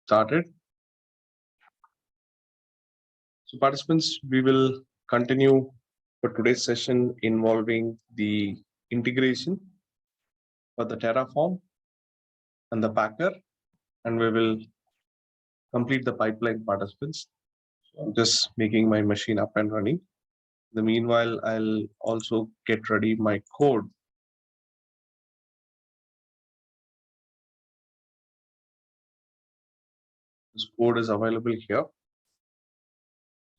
started. So participants, we will continue for today's session involving the integration for the Terraform and the Packer, and we will complete the pipeline, participants. So I'm just making my machine up and running. In the meanwhile, I'll also get ready my code. This code is available here.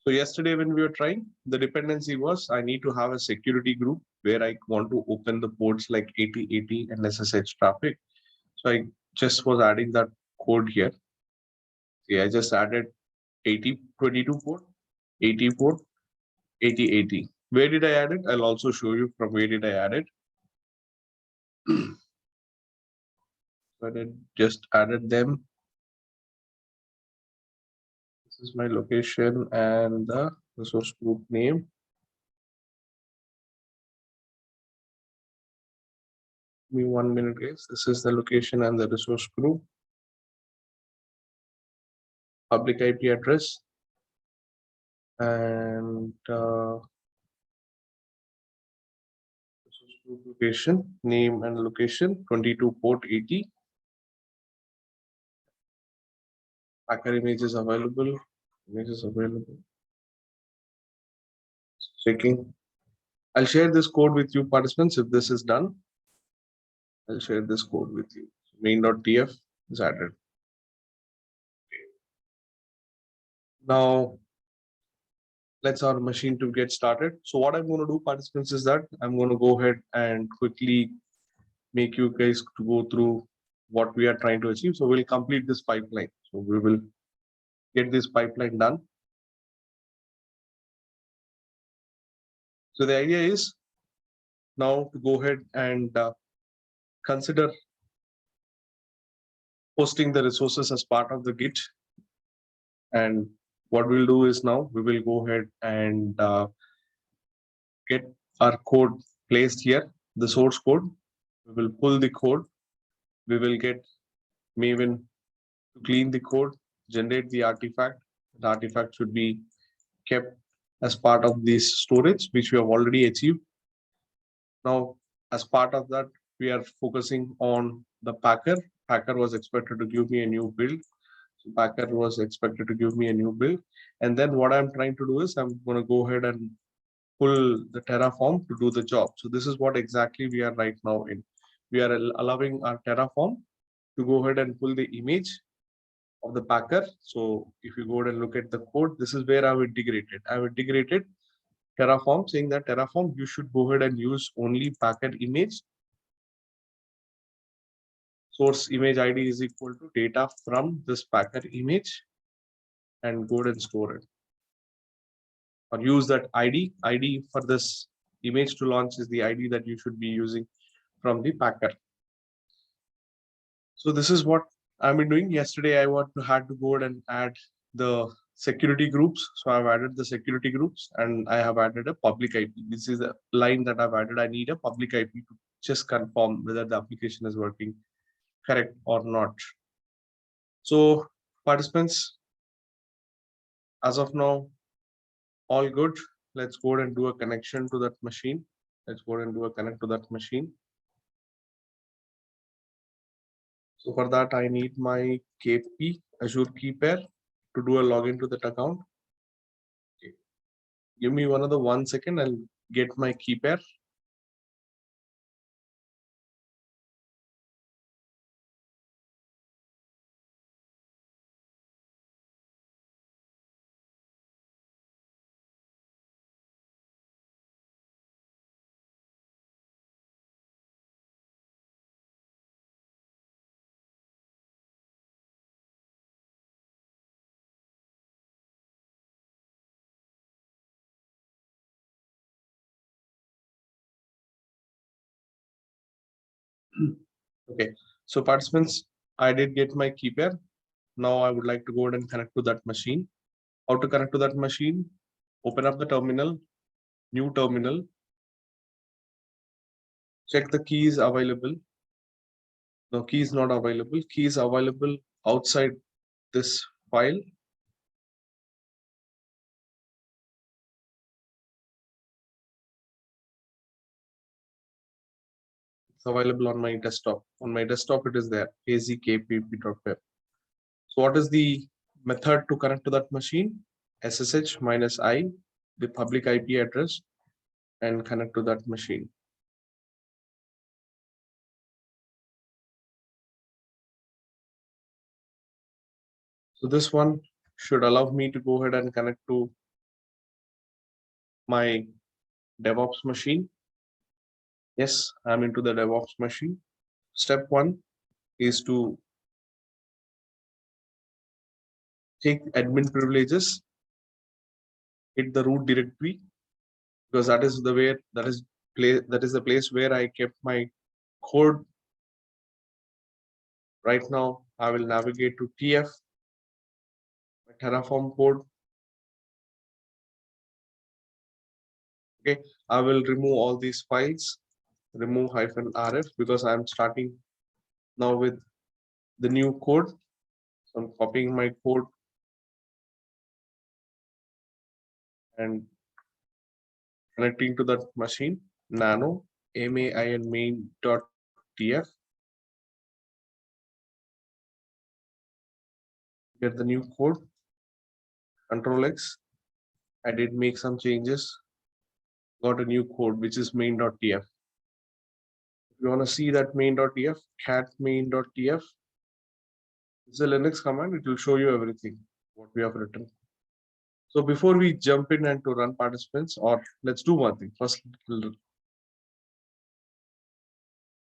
So yesterday when we were trying, the dependency was I need to have a security group where I want to open the ports like 8080 and SSH traffic. So I just was adding that code here. See, I just added 8022 port, 80 port, 8080. Where did I add it? I'll also show you from where did I add it. So I just added them. This is my location and the resource group name. Give me 1 minute, guys. This is the location and the resource group. Public IP address and resource group location, name and location, 22 port 80. Packer images available. Images available. Checking. I'll share this code with you, participants. If this is done, I'll share this code with you. Main.tf is added. Now, let's our machine to get started. So what I'm going to do, participants, is that I'm going to go ahead and quickly make you guys to go through what we are trying to achieve. So we'll complete this pipeline. So we will get this pipeline done. So the idea is now to go ahead and consider hosting the resources as part of the Git. And what we'll do is now we will go ahead and get our code placed here, the source code. We will pull the code. We will get Maven to clean the code, generate the artifact. The artifact should be kept as part of this storage, which we have already achieved. Now, as part of that, we are focusing on the Packer. Packer was expected to give me a new build. So Packer was expected to give me a new build. And then what I'm trying to do is I'm going to go ahead and pull the Terraform to do the job. So this is what exactly we are right now in. We are allowing our Terraform to go ahead and pull the image of the Packer. So if you go ahead and look at the code, this is where I've integrated. I've integrated Terraform, saying that Terraform, you should go ahead and use only Packer image. Source image ID is equal to data from this Packer image, and go ahead and store it. Or use that ID. ID for this image to launch is the ID that you should be using from the Packer. So this is what I've been doing. Yesterday, I had to go ahead and add the security groups. So I've added the security groups and I have added a public IP. This is a line that I've added. I need a public IP to just confirm whether the application is working correct or not. So participants, as of now, all good. Let's go ahead and do a connection to that machine. Let's go ahead and do a connect to that machine. So for that, I need my KP, Azure key pair, to do a login to that account. Okay. Give me another 1 second. I'll get my key pair. Okay, so participants, I did get my key pair. Now I would like to go ahead and connect to that machine. How to connect to that machine? Open up the terminal, new terminal. Check the keys available. No, key is not available. Key is available outside this file. It's available on my desktop. On my desktop, it is there, azkpp.pip. So what is the method to connect to that machine? SSH minus I, the public IP address, and connect to that machine. So this one should allow me to go ahead and connect to my DevOps machine. Yes, I'm into the DevOps machine. Step one is to take admin privileges, hit the root directory, because that is the place where I kept my code. Right now, I will navigate to TF, my Terraform code. Okay, I will remove all these files, remove -rf, because I'm starting now with the new code. So I'm copying my code and connecting to that machine, nano, main main.tf. Get the new code, Control X. I did make some changes, got a new code, which is main.tf. If you want to see that main.tf, cat main.tf, it's a Linux command. It will show you everything, what we have written. So before we jump in and to run participants, or let's do one thing. First,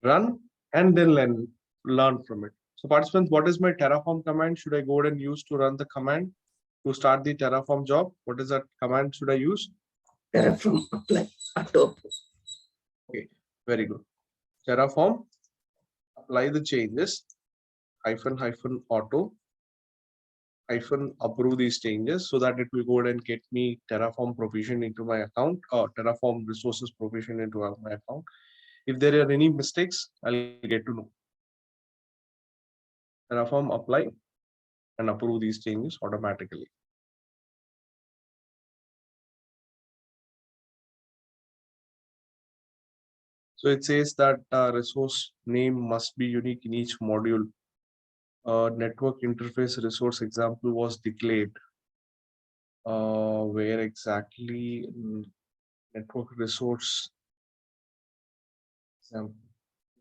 run and then learn from it. So participants, what is my Terraform command? Should I go ahead and use to run the command to start the Terraform job? What is that command should I use? Terraform apply auto. Okay, very good. Terraform, apply the changes, -auto, approve these changes, so that it will go ahead and get me Terraform provision into my account, or Terraform resources provision into my account. If there are any mistakes, I'll get to know. Terraform, apply and approve these changes automatically. So it says that resource name must be unique in each module. Network interface resource example was declared. Where exactly? Network resource example.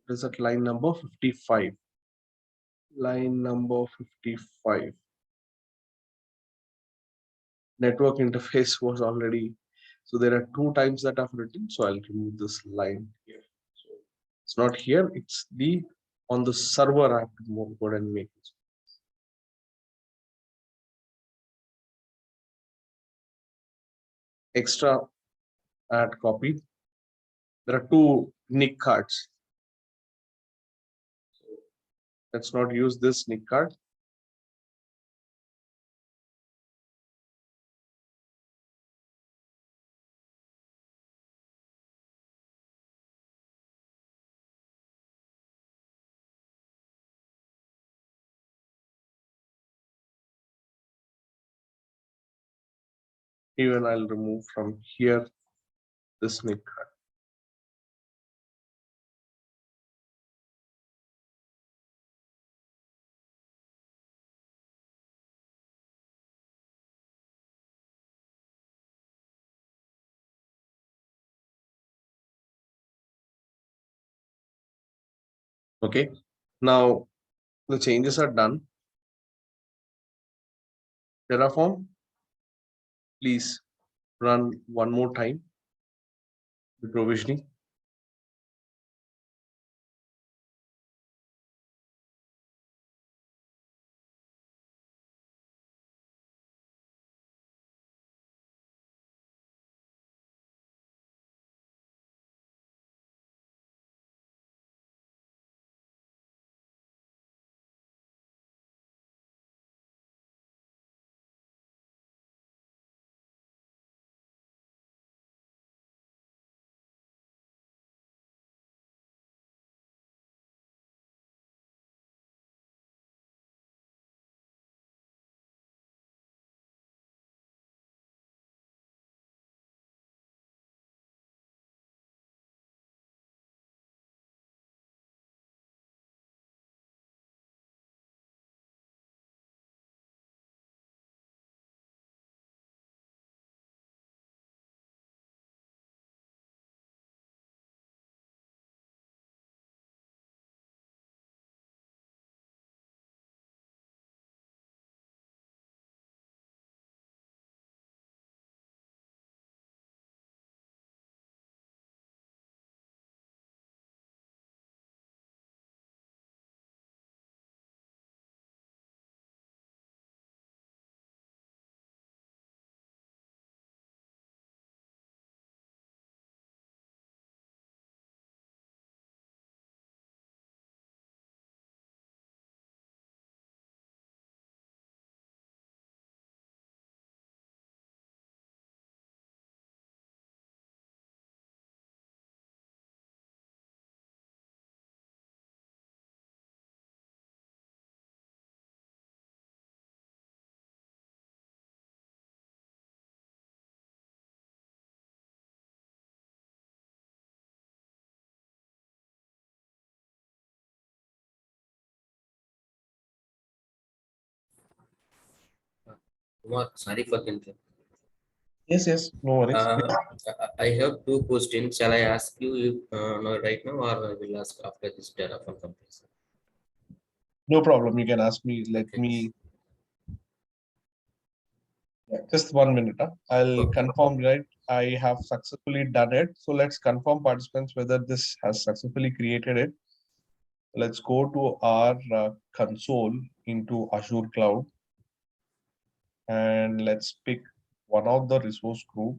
What is that? Line number 55. Line number 55. Network interface was already. So there are two times that I've written. So I'll remove this line here. So it's not here. It's the on the server. I have to go ahead and make it. Extra add copy. There are two nick cards. So let's not use this nick card. Even I'll remove from here this nick card. Okay. Now the changes are done. Terraform, please run one more time the provisioning. Kumar, sorry for the interruption. Yes, no worries. Uh, I have two questions. Shall I ask you no, right now, or I will ask after this Terraform completion? No problem. You can ask me. Let Okay. me just 1 minute. I'll Okay. confirm, right? I have successfully done it. So let's confirm participants whether this has successfully created it. Let's go to our console into Azure Cloud and let's pick one of the resource group.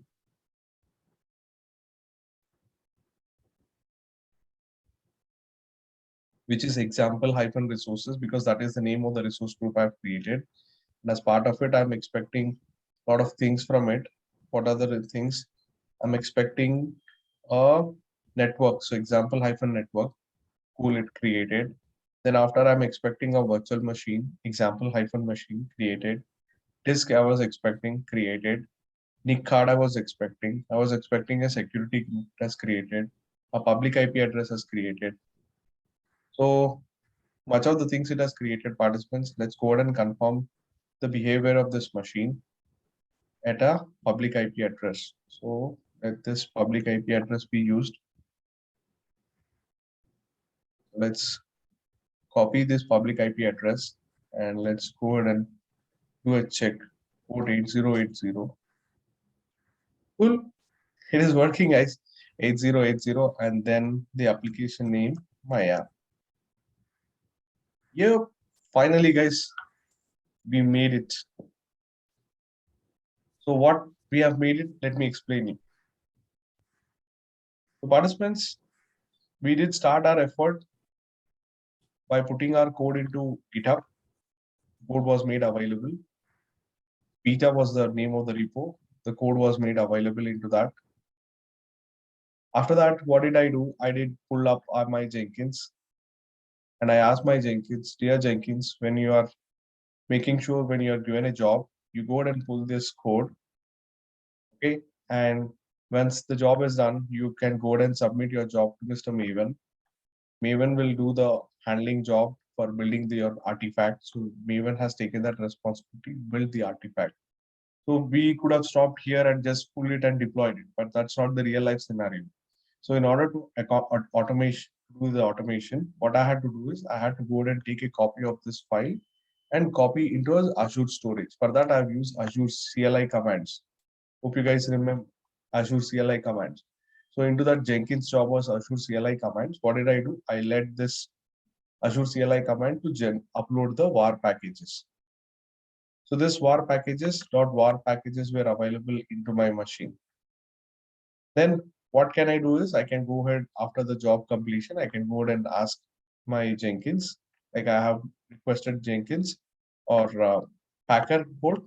Which is example hyphen resources because that is the name of the resource group I've created. And as part of it, I'm expecting a lot of things from it. What are the things? I'm expecting a network. So example hyphen network, cool, it created. Then after I'm expecting a virtual machine, example hyphen machine created. Disk I was expecting created. NIC card I was expecting. I was expecting a security group that's created. A public IP address has created. So much of the things it has created participants. Let's go ahead and confirm the behavior of this machine at a public IP address. So let this public IP address be used. Let's copy this public IP address and let's go ahead and do a check. Port 8080. Cool. It is working, guys. 8080 and then the application name, my app. Yep. Finally, guys, we made it. So what we have made it, let me explain it. So participants, we did start our effort by putting our code into GitHub. Code was made available. Beta was the name of the repo. The code was made available into that. After that, what did I do? I did pull up my Jenkins and I asked my Jenkins, dear Jenkins, when you are making sure when you are given a job, you go ahead and pull this code. Okay. And once the job is done, you can go ahead and submit your job to Mr. Maven. Maven will do the handling job for building your artifact. So Maven has taken that responsibility, build the artifact. So we could have stopped here and just pull it and deployed it, but that's not the real life scenario. So in order to automation, do the automation, what I had to do is I had to go ahead and take a copy of this file and copy into Azure storage. For that, I've used Azure CLI commands. Hope you guys remember Azure CLI commands. So into that Jenkins job was Azure CLI commands. What did I do? I led this Azure CLI command to upload the WAR packages. So this WAR packages were available into my machine. Then what can I do is I can go ahead after the job completion, I can go ahead and ask my Jenkins, like I have requested Jenkins or Packer code,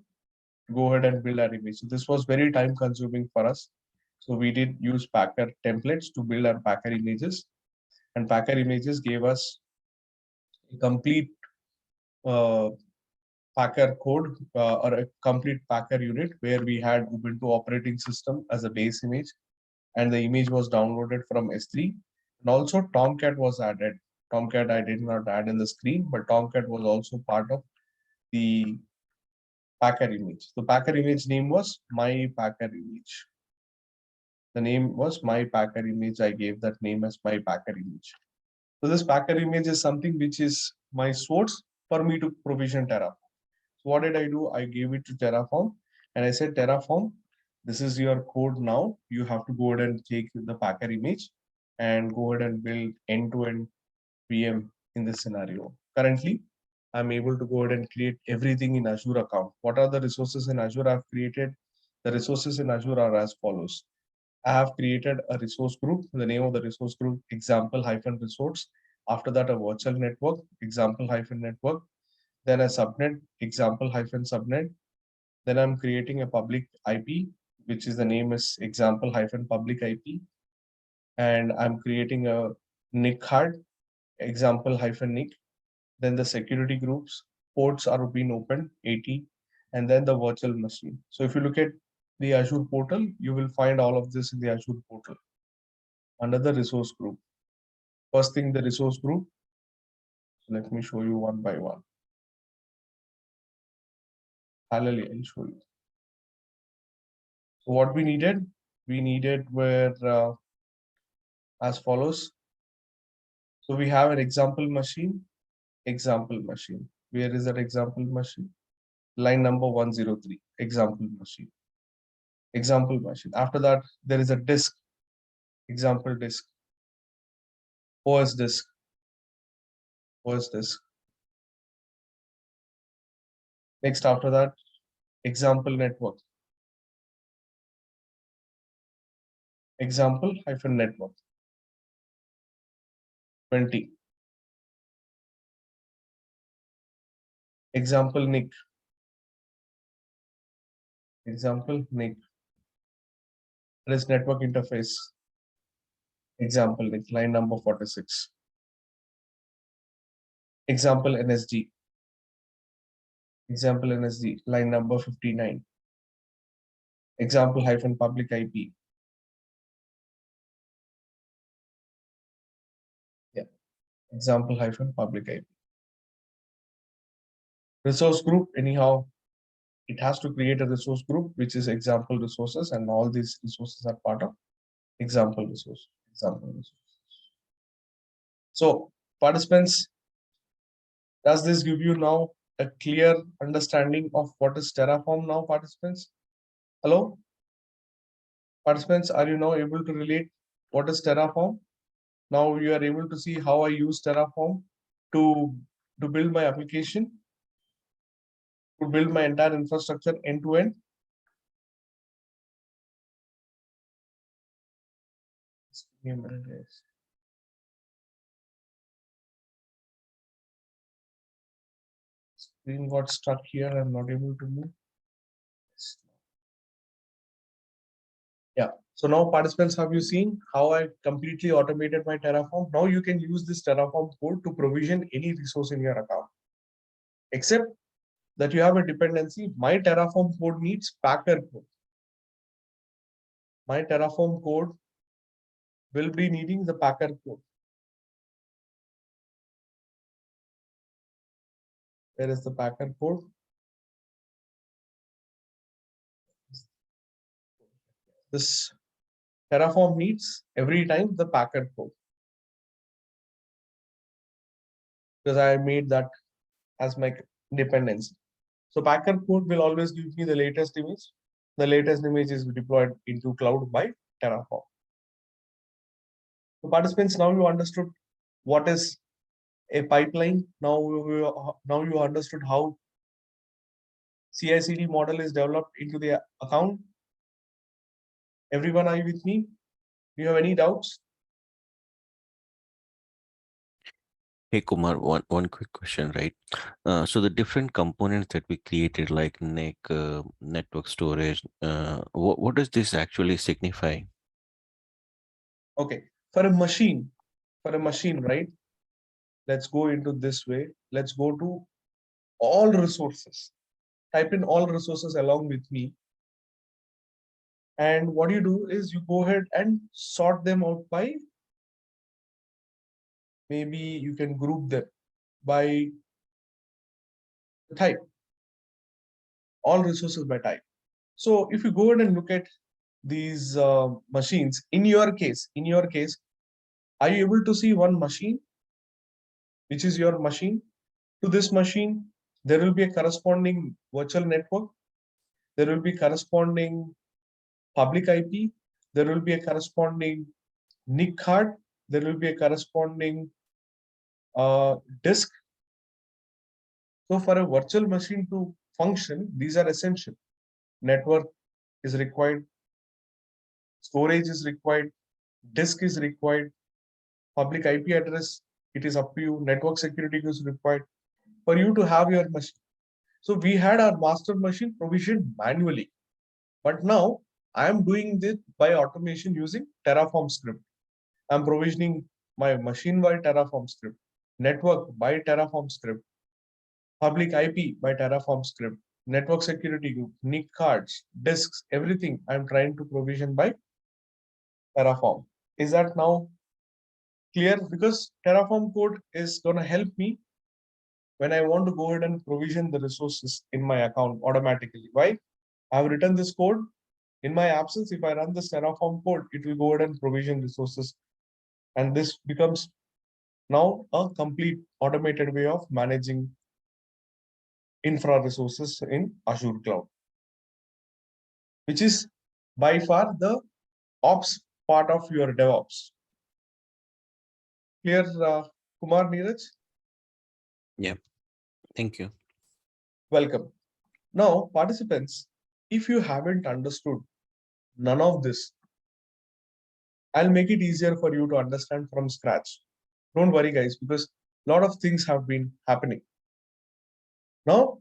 go ahead and build our image. So this was very time consuming for us. So we did use Packer templates to build our Packer images, and Packer images gave us a complete uh, Packer code or a complete Packer unit where we had Ubuntu operating system as a base image, and the image was downloaded from S3. And also Tomcat was added. Tomcat I did not add in the screen, but Tomcat was also part of the Packer image. The Packer image name was my Packer image. The name was my Packer image. I gave that name as my Packer image. So this Packer image is something which is my source for me to provision Terraform. So what did I do? I gave it to Terraform and I said, Terraform, this is your code now. You have to go ahead and take the Packer image and go ahead and build end-to-end VM in this scenario. Currently, I'm able to go ahead and create everything in Azure account. What are the resources in Azure I've created? The resources in Azure are as follows. I have created a resource group. The name of the resource group, example hyphen resource. After that, a virtual network, example hyphen network. Then a subnet, example hyphen subnet. Then I'm creating a public IP, which is the name is example hyphen public IP. And I'm creating a NIC card, example hyphen NIC. Then the security groups, ports are being opened, 80, and then the virtual machine. So if you look at the Azure portal, you will find all of this in the Azure portal under the resource group. First thing, the resource group. So let me show you one by one. Parallelly, I'll show you. So what we needed were as follows. So we have an example machine. Where is that example machine? Line number 103, example machine. After that, there is a disk, example disk, OS disk. Next, after that, example network, example-network 20, example NIC, this network interface, example NIC, line number 46, example NSD, line number 59, example-public IP. Yeah, example-public IP. Resource group, anyhow, it has to create a resource group, which is example resources, and all these resources are part of example resource. So, participants, does this give you now a clear understanding of what is Terraform now, participants? Hello? Participants, are you now able to relate what is Terraform? Now you are able to see how I use Terraform to build my application, to build my entire infrastructure end to end. Just give me a minute, guys. Screen got stuck here. I'm not able to move. Yeah. So now, participants, have you seen how I completely automated my Terraform? Now you can use this Terraform code to provision any resource in your account, except that you have a dependency. My Terraform code needs Packer code. My Terraform code will be needing the Packer code. Where is the Packer code? This Terraform needs every time the Packer code, because I made that as my dependency. So Packer code will always give me the latest image. The latest image is deployed into cloud by Terraform. So participants, now you understood what is a pipeline. Now you understood how CI/CD model is developed into the account. Everyone, are you with me? Do you have any doubts? Hey Kumar, one quick question, right? So the different components that we created, like NIC, network storage, what does this actually signify? Okay, for a machine, right? Let's go into this way. Let's go to all resources. Type in all resources along with me. And what you do is you go ahead and sort them out by, maybe you can group them by type, all resources by type. So if you go ahead and look at these machines, in your case, are you able to see one machine, which is your machine? To this machine, there will be a corresponding virtual network. There will be corresponding public IP. There will be a corresponding NIC card. There will be a corresponding disk. So for a virtual machine to function, these are essential. Network is required, storage is required, disk is required, public IP address, it is up to you, network security is required for you to have your machine. So we had our master machine provisioned manually, but now I am doing this by automation using Terraform script. I'm provisioning my machine by Terraform script, network by Terraform script, public IP by Terraform script, network security group, NIC cards, disks, everything I'm trying to provision by Terraform. Is that now clear? Because Terraform code is going to help me when I want to go ahead and provision the resources in my account automatically. Why? I've written this code. In my absence, if I run this Terraform code, it will go ahead and provision resources. And this becomes now a complete automated way of managing infra resources in Azure Cloud, which is by far the ops part of your DevOps. Clear, Kumar, Neeraj? Yeah, thank you. Welcome. Now, participants, if you haven't understood none of this, I'll make it easier for you to understand from scratch. Don't worry, guys, because a lot of things have been happening. Now,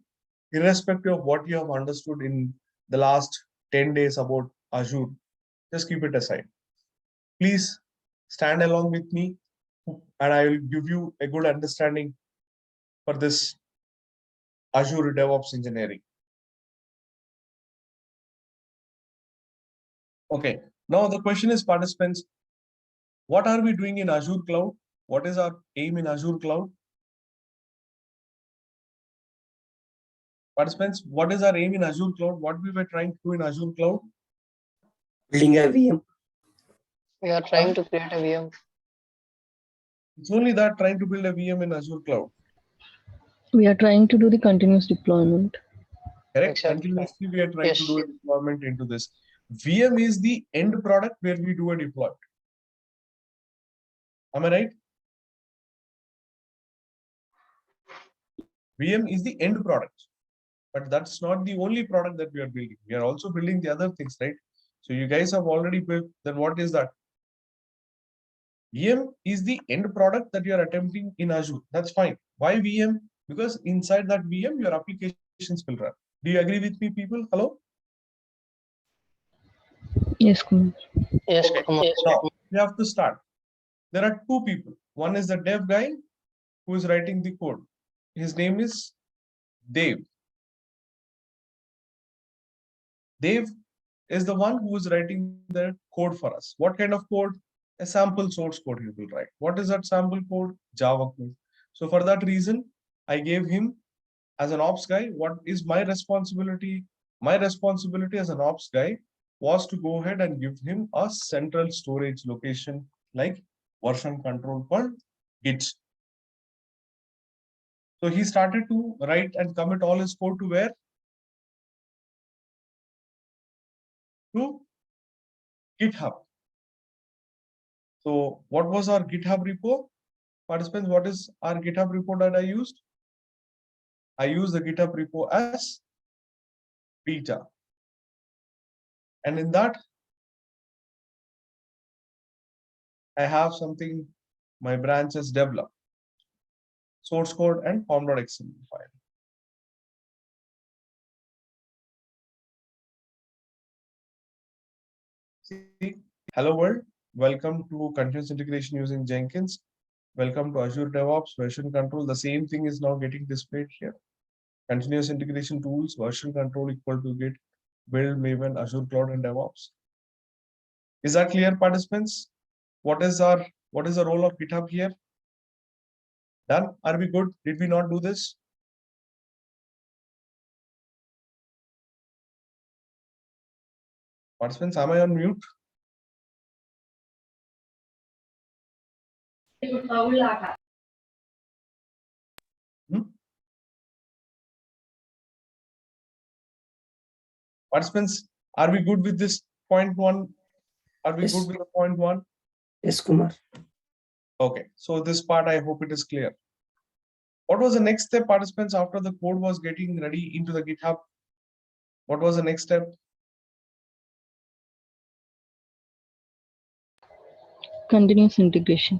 irrespective of what you have understood in the last 10 days about Azure, just keep it aside. Please stand along with me and I will give you a good understanding for this Azure DevOps engineering. Okay, now the question is, participants, what are we doing in Azure Cloud? What is our aim in Azure Cloud? Participants, what is our aim in Azure Cloud? What we were trying to do in Azure Cloud? Building a VM. We are trying to create a VM. It's only that, trying to build a VM in Azure Cloud. We are trying to do the continuous deployment. Correct? Exactly. Continuously, we are trying Yes. to do a deployment into this. VM is the end product where we do a deploy. Am I right? VM is the end product, but that's not the only product that we are building. We are also building the other things, right? So you guys have already built, then what is that? VM is the end product that you are attempting in Azure. That's fine. Why VM? Because inside that VM, your applications will run. Do you agree with me, people? Hello? Yes, Kumar. Yes, Okay. Kumar. Now, we have to start. There are two people. One is the dev guy who is writing the code. His name is Dev. Dev is the one who is writing the code for us. What kind of code? A sample source code he will write. What is that sample code? Java code. So for that reason, I gave him as an ops guy, what is my responsibility? My responsibility as an ops guy was to go ahead and give him a central storage location like version control for Git. So he started to write and commit all his code to where? To GitHub. So what was our GitHub repo? Participants, what is our GitHub repo that I used? I used the GitHub repo as beta. And in that, I have something, my branch is develop, source code and form.xml file. See, hello world, welcome to continuous integration using Jenkins. Welcome to Azure DevOps version control. The same thing is now getting displayed here. Continuous integration tools, version control equal to Git, build, Maven, Azure Cloud and DevOps. Is that clear, participants? What is the role of GitHub here? Done? Are we good? Did we not do this? Participants, am I on mute? Participants, are we good with this point one? Are we Yes. good with the point one? Yes, Kumar. Okay, so this part, I hope it is clear. What was the next step, participants, after the code was getting ready into the GitHub? What was the next step? Continuous integration.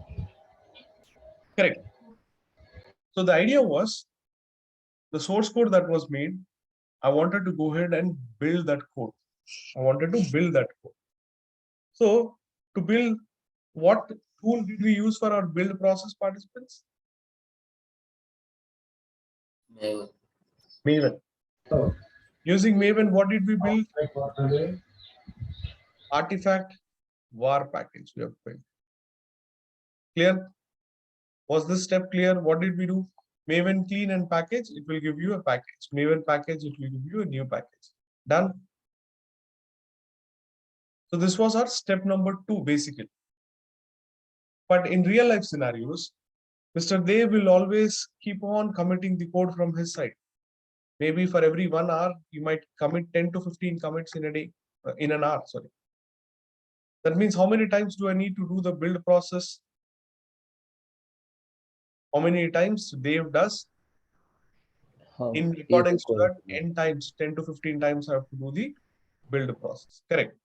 Correct. So the idea was the source code that was made, I wanted to go ahead and build that code. I wanted to build that code. So to build, what tool did we use for our build process, participants? Maven. Oh. Using Maven, what did we build? Artifact var package we have built. Clear? Was this step clear? What did we do? Maven clean and package, it will give you a package. Maven package, it will give you a new package. Done. So this was our step number 2, basically. But in real life scenarios, Mr. Dev will always keep on committing the code from his side. Maybe for every 1 hour, you might commit 10 to 15 commits in a day, in an hour, sorry. That means how many times do I need to do the build process? How many times Dev does? In accordance to that, n times, 10 to 15 times I have to do the build process. Correct.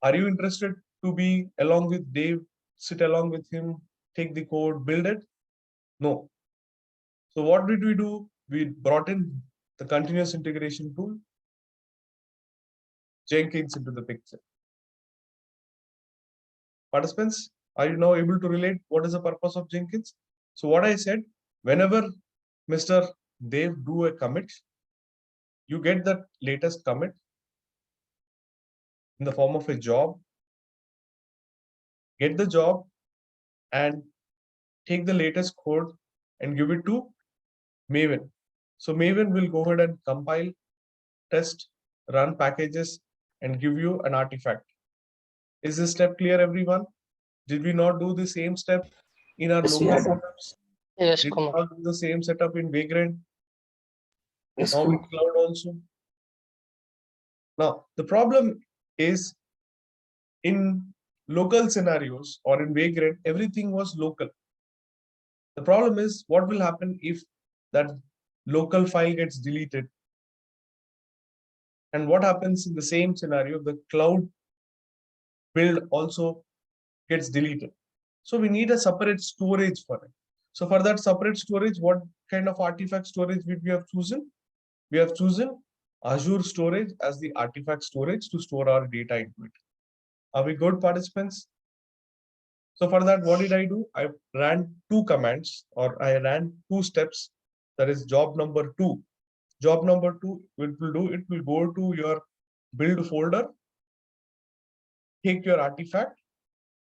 Are you interested to be along with Dave, sit along with him, take the code, build it? No. So what did we do? We brought in the continuous integration tool, Jenkins, into the picture. Participants, are you now able to relate what is the purpose of Jenkins? So what I said, whenever Mr. Dev do a commit, you get the latest commit in the form of a job, get the job and take the latest code and give it to Maven. So Maven will go ahead and compile, test, run packages, and give you an artifact. Is this step clear, everyone? Did we not do the same step in our Yes, local we have. setups? Yes, Did we Kumar. not do the same setup in Vagrant? Yes, Now in Kumar. cloud also. Now, the problem is in local scenarios or in Vagrant, everything was local. The problem is what will happen if that local file gets deleted? And what happens in the same scenario, the cloud build also gets deleted. So we need a separate storage for it. So for that separate storage, what kind of artifact storage we have chosen? We have chosen Azure storage as the artifact storage to store our data into it. Are we good, participants? So for that, what did I do? I ran 2 commands, or I ran 2 steps. That is job number 2. Job number 2, it will go to your build folder, take your artifact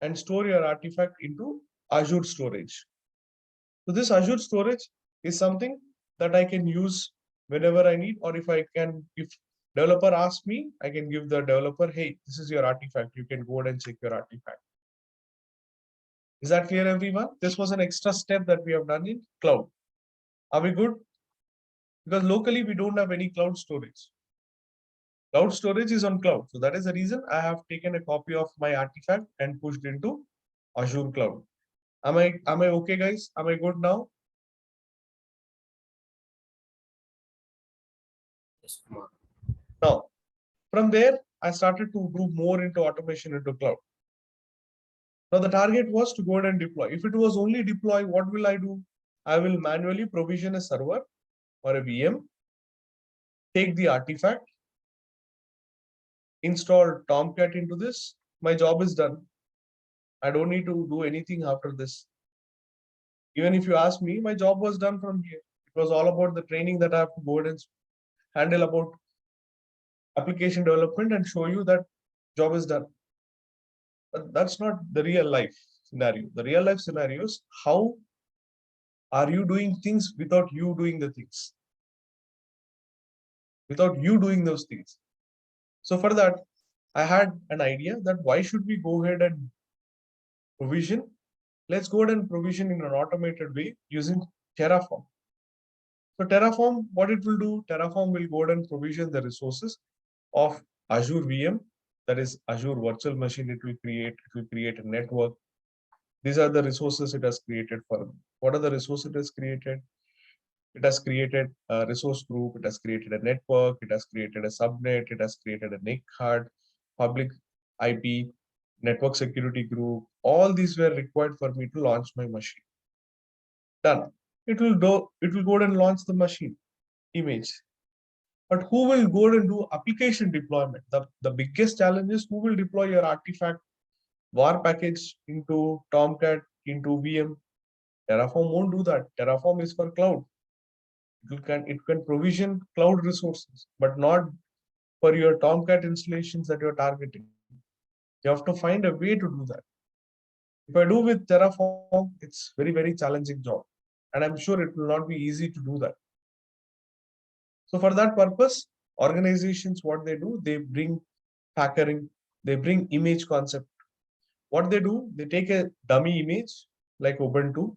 and store your artifact into Azure storage. So this Azure storage is something that I can use whenever I need, or if developer asks me, I can give the developer, hey, this is your artifact. You can go ahead and check your artifact. Is that clear, everyone? This was an extra step that we have done in cloud. Are we good? Because locally we don't have any cloud storage. Cloud storage is on cloud. So that is the reason I have taken a copy of my artifact and pushed into Azure cloud. Am I okay, guys? Am I good now? Yes, Kumar. Now, from there, I started to do more into automation into cloud. Now the target was to go ahead and deploy. If it was only deploy, what will I do? I will manually provision a server or a VM, take the artifact, install Tomcat into this. My job is done. I don't need to do anything after this. Even if you ask me, my job was done from here. It was all about the training that I have to go ahead and handle about application development and show you that job is done. But that's not the real life scenario. The real life scenario is how are you doing things without you doing the things? Without you doing those things. So for that, I had an idea that why should we go ahead and provision? Let's go ahead and provision in an automated way using Terraform. So Terraform, what it will do, Terraform will go ahead and provision the resources of Azure VM, that is Azure virtual machine. It will create a network. These are the resources it has created for them. What are the resources it has created? It has created a resource group, it has created a network, it has created a subnet, it has created a NIC card, public IP, network security group. All these were required for me to launch my machine. Done. It will go ahead and launch the machine image. But who will go ahead and do application deployment? The biggest challenge is who will deploy your artifact var package into Tomcat, into VM. Terraform won't do that. Terraform is for cloud. It can provision cloud resources, but not for your Tomcat installations that you're targeting. You have to find a way to do that. If I do with Terraform, it's very, very challenging job. And I'm sure it will not be easy to do that. So for that purpose, organizations, what they do, they bring packering, they bring image concept. What they do, they take a dummy image like Ubuntu,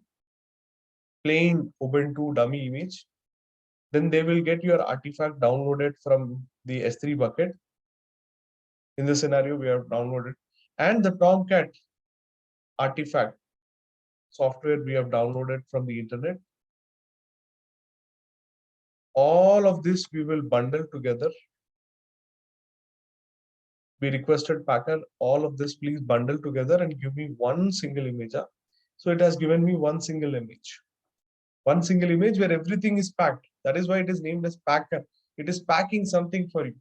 plain Ubuntu dummy image. Then they will get your artifact downloaded from the S3 bucket. In this scenario, we have downloaded, and the Tomcat artifact software we have downloaded from the internet. All of this we will bundle together. We requested Packer, all of this please bundle together and give me one single image. So it has given me one single image. One single image where everything is packed. That is why it is named as Packer. It is packing something for you.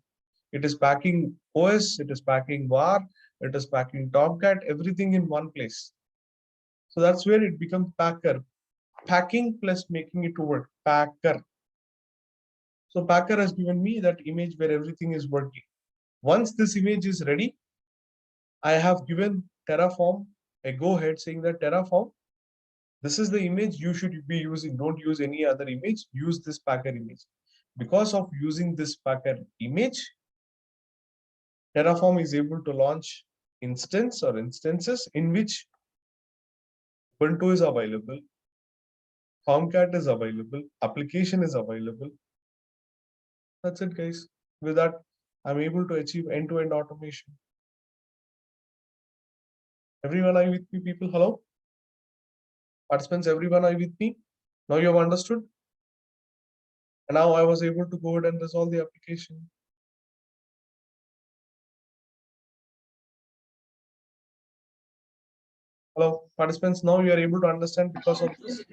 It is packing OS, it is packing VAR, it is packing Tomcat, everything in one place. So that's where it becomes Packer. Packing plus making it to work. Packer. So Packer has given me that image where everything is working. Once this image is ready, I have given Terraform a go ahead saying that Terraform, this is the image you should be using. Don't use any other image. Use this Packer image. Because of using this Packer image, Terraform is able to launch instance or instances in which Ubuntu is available, Tomcat is available, application is available. That's it, guys. With that, I'm able to achieve end-to-end automation. Everyone are you with me, people? Hello? Participants, everyone are you with me? Now you have understood? And now I was able to go ahead and resolve the application. Hello, participants, now you are able to understand because of this?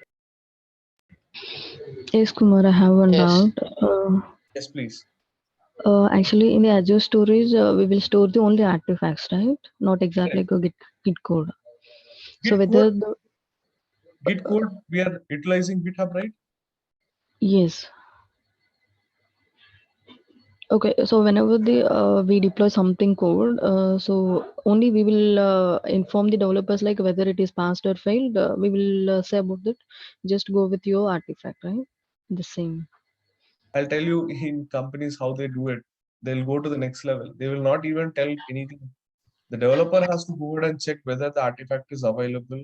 Yes, Kumar, I have one Yes. doubt. Yes, please. Actually, in the Azure storage, we will store the only artifacts, right? Not exactly Correct. like a Git code. So Git whether code, the, Git code, we are utilizing GitHub, right? yes. Okay, so whenever we deploy something code, so only we will inform the developers like whether it is passed or failed. We will say about that. Just go with your artifact, right? The same. I'll tell you in companies how they do it. They'll go to the next level. They will not even tell anything. The developer has to go ahead and check whether the artifact is available.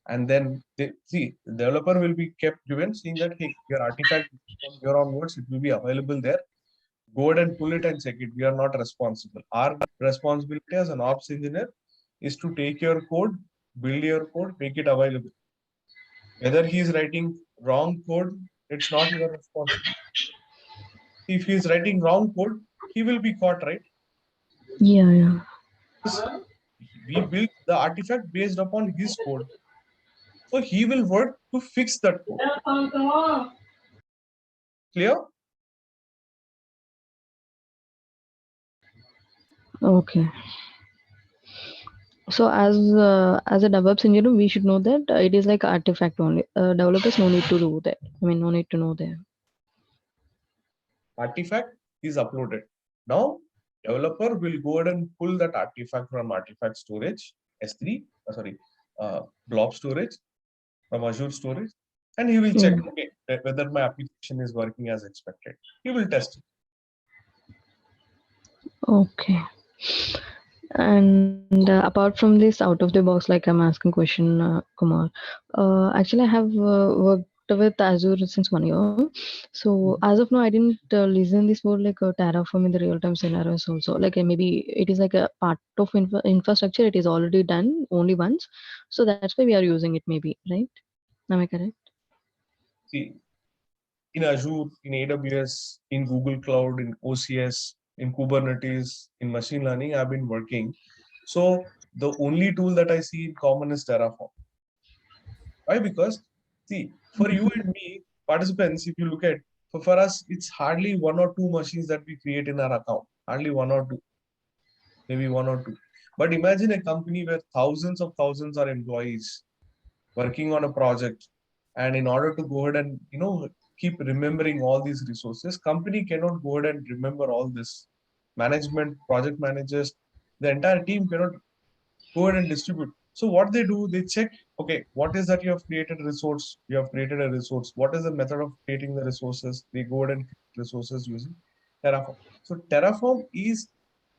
And then they see the developer will be kept given saying that hey, your artifact from here onwards, it will be available there. Go ahead and pull it and check it. We are not responsible. Our responsibility as an ops engineer is to take your code, build your code, make it available. Whether he is writing wrong code, it's not your responsibility. If he is writing wrong code, he will be caught, right? Yeah, yeah. Because we built the artifact based upon his code. So he will work to fix that code. Clear? Okay. So as a DevOps engineer, we should know that it is like artifact only. Developers no need to do that. I mean, no need to know that. Artifact is uploaded. Now, developer will go ahead and pull that artifact from artifact storage, S3, blob storage from Azure storage, and he will check okay, whether my application is working as expected. He will test it. Okay. And apart from this, out of the box, like I'm asking question, Kumar. Actually, I have worked with Azure since 1 year. So as of now, I didn't listen this word like Terraform in the real time scenarios also. Like maybe it is like a part of infrastructure. It is already done only once. So that's why we are using it. Maybe right? Am I correct? See, in Azure, in AWS, in Google Cloud, in OCS, in Kubernetes, in machine learning, I've been working. So the only tool that I see in common is Terraform. Why? Because see, for you and me, participants, if you look at, for us, it's hardly one or two machines that we create in our account. Hardly one or two, maybe one or two. But imagine a company where thousands of thousands are employees working on a project, and in order to go ahead and keep remembering all these resources, company cannot go ahead and remember all this. Management, project managers, the entire team cannot go ahead and distribute. So what they do, they check okay, what is that you have created a resource? You have created a resource. What is the method of creating the resources? They go ahead and create resources using Terraform. So Terraform is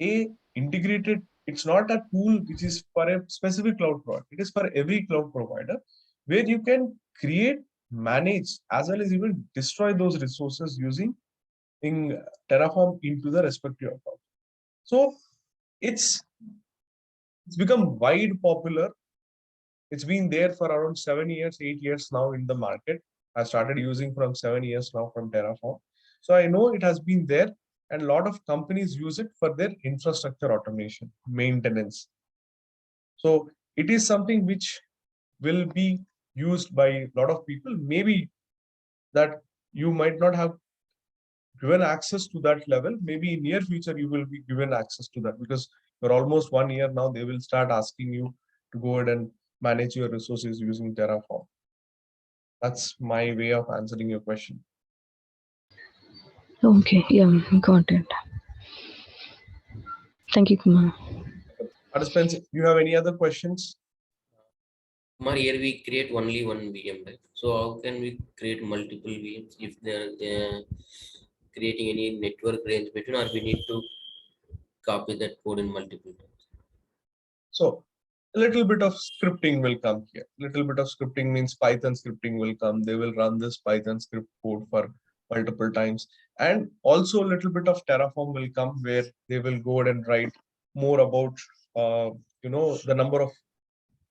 a integrated, it's not a tool which is for a specific cloud provider. It is for every cloud provider where you can create, manage, as well as even destroy those resources using Terraform into the respective account. So it's become wide popular. It's been there for around 7 years, 8 years now in the market. I started using from 7 years now from Terraform. So I know it has been there, and a lot of companies use it for their infrastructure automation, maintenance. So it is something which will be used by a lot of people. Maybe that you might not have given access to that level. Maybe in near future you will be given access to that, because for almost 1 year now they will start asking you to go ahead and manage your resources using Terraform. That's my way of answering your question. Okay, yeah, got it. Thank you, Kumar. Participants, you have any other questions? Kumar, here we create only one VM, right? So how can we create multiple VMs if they're creating any network range between, or we need to copy that code in multiple times? So a little bit of scripting will come here. Little bit of scripting means Python scripting will come. They will run this Python script code for multiple times. And also a little bit of Terraform will come, where they will go ahead and write more about, the number of,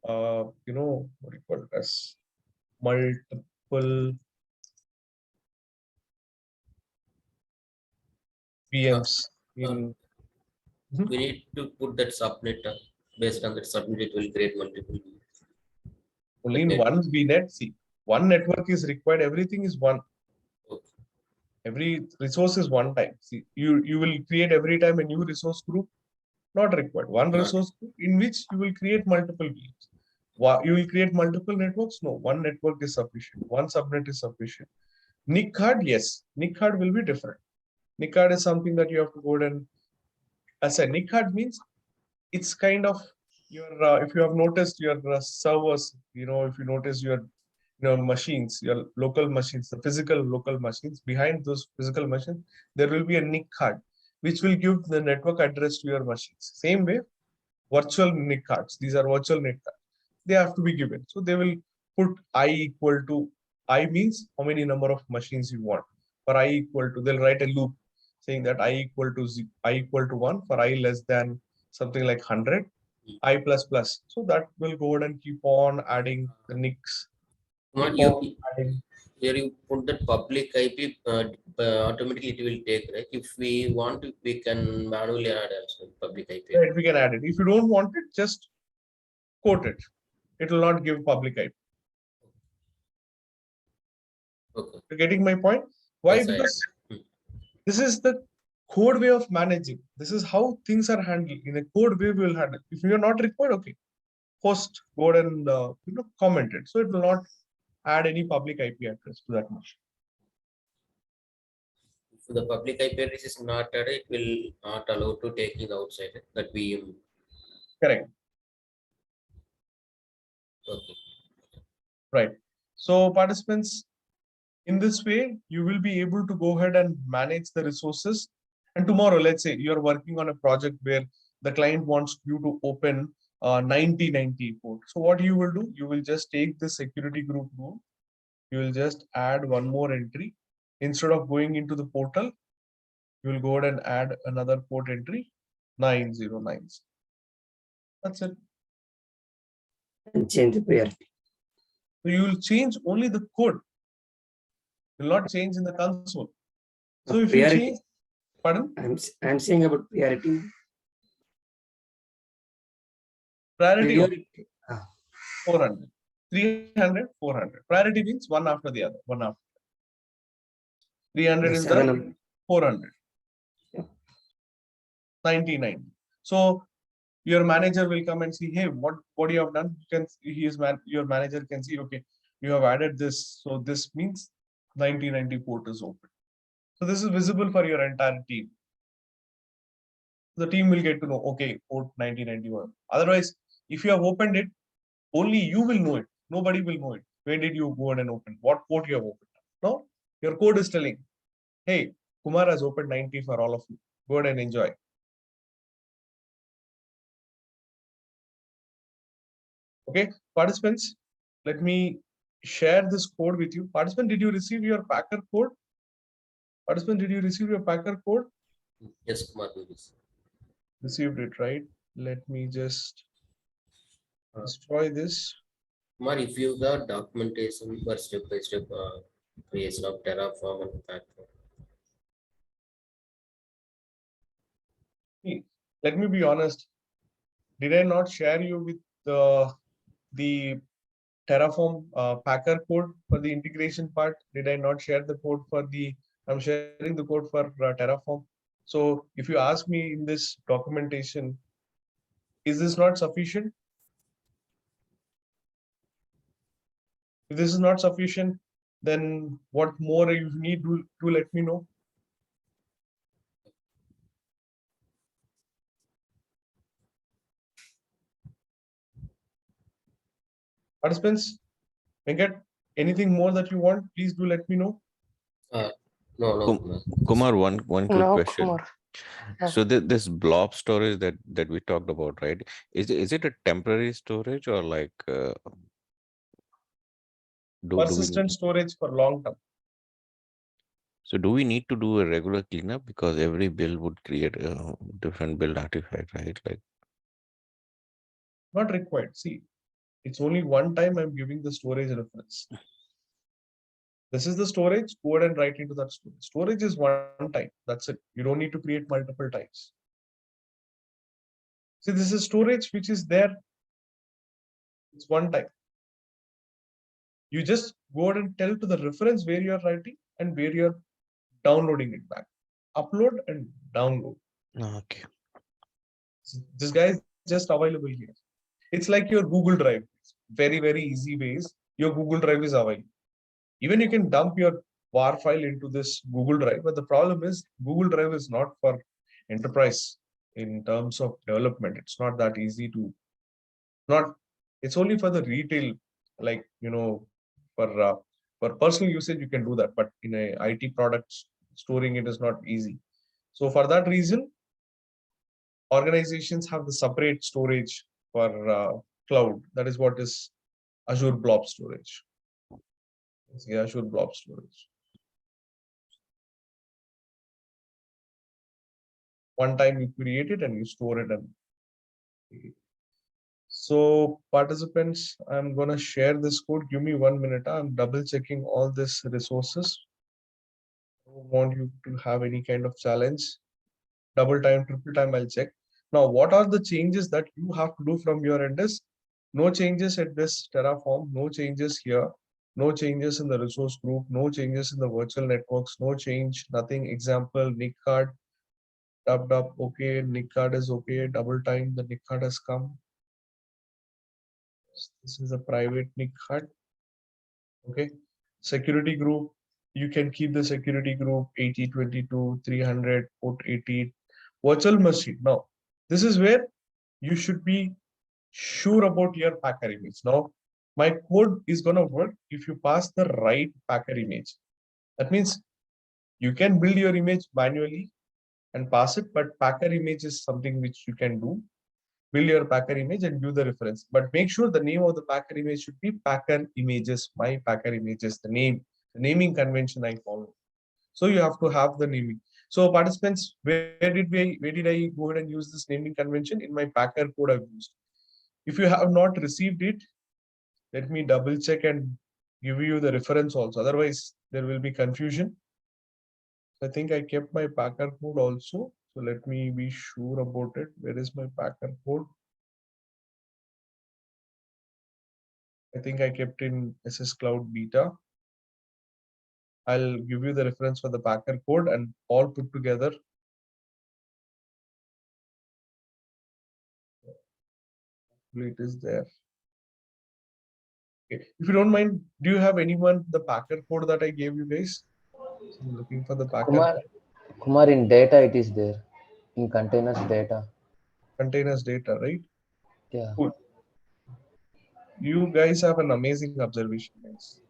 what do you call it as multiple VMs in. We need to put that subnet based on that subnet, it will create multiple VMs. Only in one VNet. See, one network is required. Everything is one. Okay. Every resource is one time. See, you will create every time a new resource group. Not required. One resource group in which you will create multiple VMs. You will create multiple networks? No, one network is sufficient. One subnet is sufficient. NIC card, yes. NIC card will be different. NIC card is something that you have to go ahead and, as a NIC card means, it's kind of your, if you have noticed your servers, if you notice your machines, your local machines, the physical local machines, behind those physical machines, there will be a NIC card, which will give the network address to your machines. Same way, virtual NIC cards, these are virtual NIC cards, they have to be given. So they will put I equal to, I means how many number of machines you want. For I equal to, they'll write a loop saying that I equal to 1, for I less than something like 100, I plus plus. So that will go ahead and keep on adding the NICs. Kumar, here you put that public IP, automatically it will take, right? If we want to, we can manually add also public IP. Right, we can add it. If you don't want it, just quote it. It will not give public IP. Okay. You're getting my point? Why? Yes, because this is the code way of managing. This is how things are handled. In a code way, we will handle. If you are not required, okay, host go ahead and comment it. So it will not add any public IP address to that machine. If the public IP address is not added, it will not allow to take it outside that VM. Correct. Okay. Right. So participants, in this way, you will be able to go ahead and manage the resources. And tomorrow, let's say you're working on a project where the client wants you to open 9090 port. So what you will do, you will just take the security group rule. You will just add one more entry. Instead of going into the portal, you will go ahead and add another port entry, 909. That's it. And change the priority. So you will change only the code. You will not change in the console. So if you change, pardon? I'm saying about priority. Priority 400, 300, 400. Priority means one after the other, one after. 300 is the 400. Yeah. 99. So your manager will come and see, hey, what you have done? Your manager can see, okay, you have added this. So this means 9090 port is open. So this is visible for your entire team. The team will get to know, okay, port 9091. Otherwise, if you have opened it, only you will know it. Nobody will know it. Where did you go and open? What port you have opened? No, your code is telling, hey, Kumar has opened 90 for all of you. Go ahead and enjoy. Okay, participants, let me share this code with you. Participant, did you receive your Packer code? Participant, did you receive your Packer code? Yes, Kumar, do this. Received it, right? Let me just destroy this. Kumar, if you got documentation for step-by-step creation of Terraform and platform. Let me be honest. Did I not share you with the Terraform Packer code for the integration part? Did I not share the code for the, I'm sharing the code for Terraform. So if you ask me in this documentation, is this not sufficient? If this is not sufficient, then what more you need to let me know. Participants, Venkat, anything more that you want, please do let me know. No, Kumar, Kumar. one quick No, question. Kumar. So this blob storage that we talked about, right? Is it a temporary storage or like do we Persistent storage for long term. so do we need to do a regular cleanup because every build would create a different build artifact, right? Like Not required. See, it's only one time I'm giving the storage reference. This is the storage, go ahead and write into that storage. Storage is one time, that's it. You don't need to create multiple times. See, this is storage which is there. It's one time. You just go ahead and tell to the reference where you're writing and where you're downloading it back. Upload and download. okay. This guy is just available here. It's like your Google Drive. Very, very easy ways. Your Google Drive is available. Even you can dump your WAR file into this Google Drive, but the problem is Google Drive is not for enterprise in terms of development. It's not that easy to it's only for the retail, like for personal usage you can do that, but in a IT products storing it is not easy. So for that reason, organizations have the separate storage for cloud. That is what is Azure Blob Storage. It's Azure Blob Storage. One time you create it and you store it. And so participants, I'm gonna share this code. Give me 1 minute. I'm double checking all these resources. I don't want you to have any kind of challenge. Double time, triple time, I'll check. Now, what are the changes that you have to do from your end is no changes at this Terraform, no changes here, no changes in the resource group, no changes in the virtual networks, no change, nothing. Example, NIC card, dub, okay, NIC card is okay, double time, the NIC card has come. This is a private NIC card. Okay, security group, you can keep the security group 8022 300 port 80 virtual machine. Now this is where you should be sure about your Packer image. Now my code is going to work if you pass the right Packer image. That means you can build your image manually and pass it, but Packer image is something which you can do. Build your Packer image and view the reference, but make sure the name of the Packer image should be Packer images. My Packer images, the naming convention I follow. So you have to have the naming. So participants, where did I go ahead and use this naming convention? In my Packer code I've used. If you have not received it, let me double check and give you the reference also. Otherwise, there will be confusion. I think I kept my Packer code also. So let me be sure about it. Where is my Packer code? I think I kept in SS Cloud Beta. I'll give you the reference for the Packer code and all put together. It is there. Okay. If you don't mind, do you have anyone the Packer code that I gave you guys? So I'm looking for the Packer Kumar, in data it is there. In containers data. containers data, right? Yeah. Cool. You guys have an amazing observation, guys.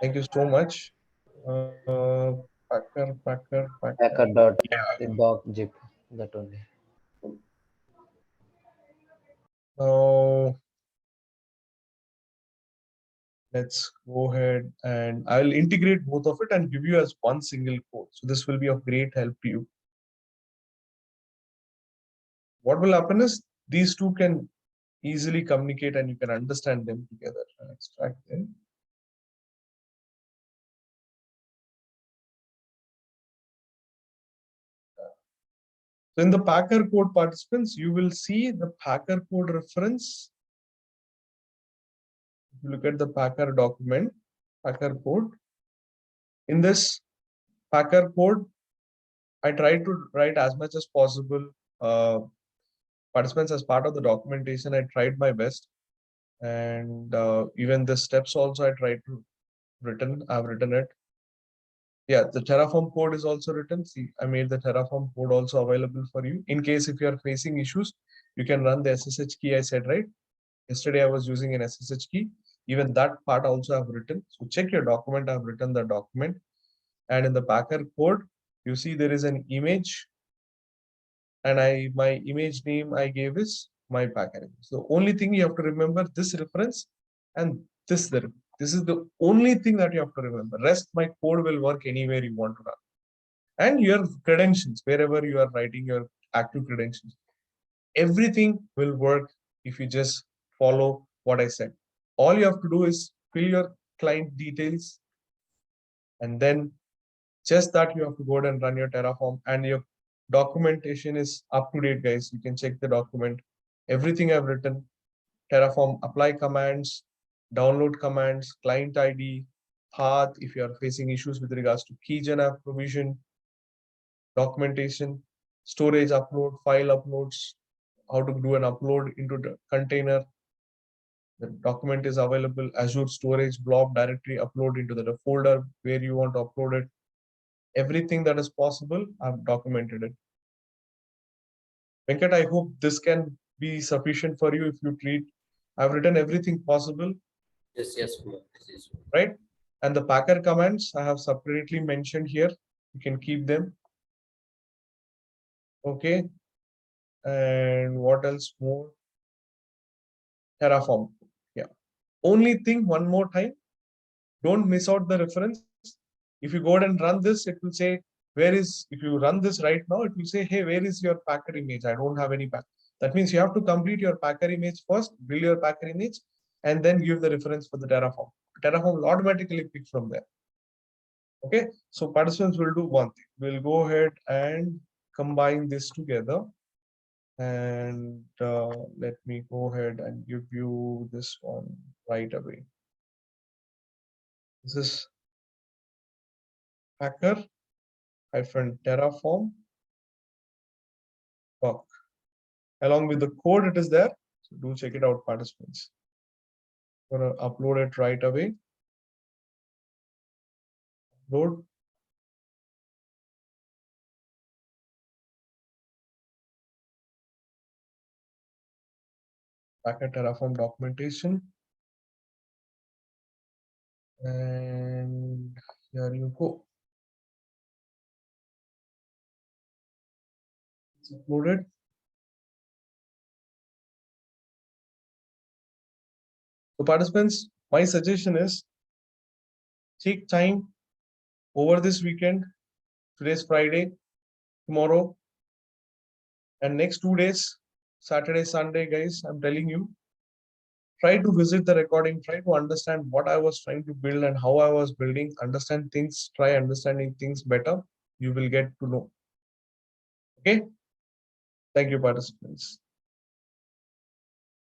Thank you so much. Packer. Packer dot Yeah. doc zip, that only. Now let's go ahead and I'll integrate both of it and give you as one single code. So this will be of great help to you. What will happen is these two can easily communicate and you can understand them together and extract them. So in the Packer code participants, you will see the Packer code reference. If you look at the Packer document, Packer code. In this Packer code, I try to write as much as possible. Participants, as part of the documentation, I tried my best. And even the steps also I tried to I've written it. Yeah, the Terraform code is also written. See, I made the Terraform code also available for you. In case if you are facing issues, you can run the SSH key I said, right? Yesterday I was using an SSH key. Even that part also I've written. So check your document. I've written the document. And in the Packer code, you see there is an image. And my image name I gave is my Packer image. So only thing you have to remember this reference and this the this is the only thing that you have to remember. Rest my code will work anywhere you want to run. And your credentials, wherever you are writing your active credentials, everything will work if you just follow what I said. All you have to do is fill your client details, and then just that you have to go ahead and run your Terraform, and your documentation is up to date, guys. You can check the document. Everything I've written, Terraform apply commands, download commands, client ID, path, if you are facing issues with regards to keygen app provision, documentation, storage upload, file uploads, how to do an upload into the container. The document is available, Azure storage, blob directory, upload into the folder where you want to upload it. Everything that is possible, I've documented it. Venkat, I hope this can be sufficient for you if you treat. I've written everything possible. Yes, Kumar. Yes. Right? And the Packer commands I have separately mentioned here. You can keep them. Okay. And what else more? Terraform. Yeah. Only thing, one more time, don't miss out the reference. If you go ahead and run this, it will say, where is, if you run this right now, it will say, hey, where is your Packer image? I don't have any Packer. That means you have to complete your Packer image first, build your Packer image, and then give the reference for the Terraform. Terraform will automatically pick from there. Okay, so participants will do one thing. We'll go ahead and combine this together. And let me go ahead and give you this one right away. This is Packer-Terraform doc. Along with the code, it is there. So do check it out, participants. I'm gonna upload it right away. Upload. Packer Terraform documentation. And here you go. It's uploaded. So participants, my suggestion is take time over this weekend. Today's Friday, tomorrow, and next 2 days, Saturday, Sunday, guys, I'm telling you, try to visit the recording, try to understand what I was trying to build and how I was building, understand things, try understanding things better. You will get to know. Okay. Thank you, participants.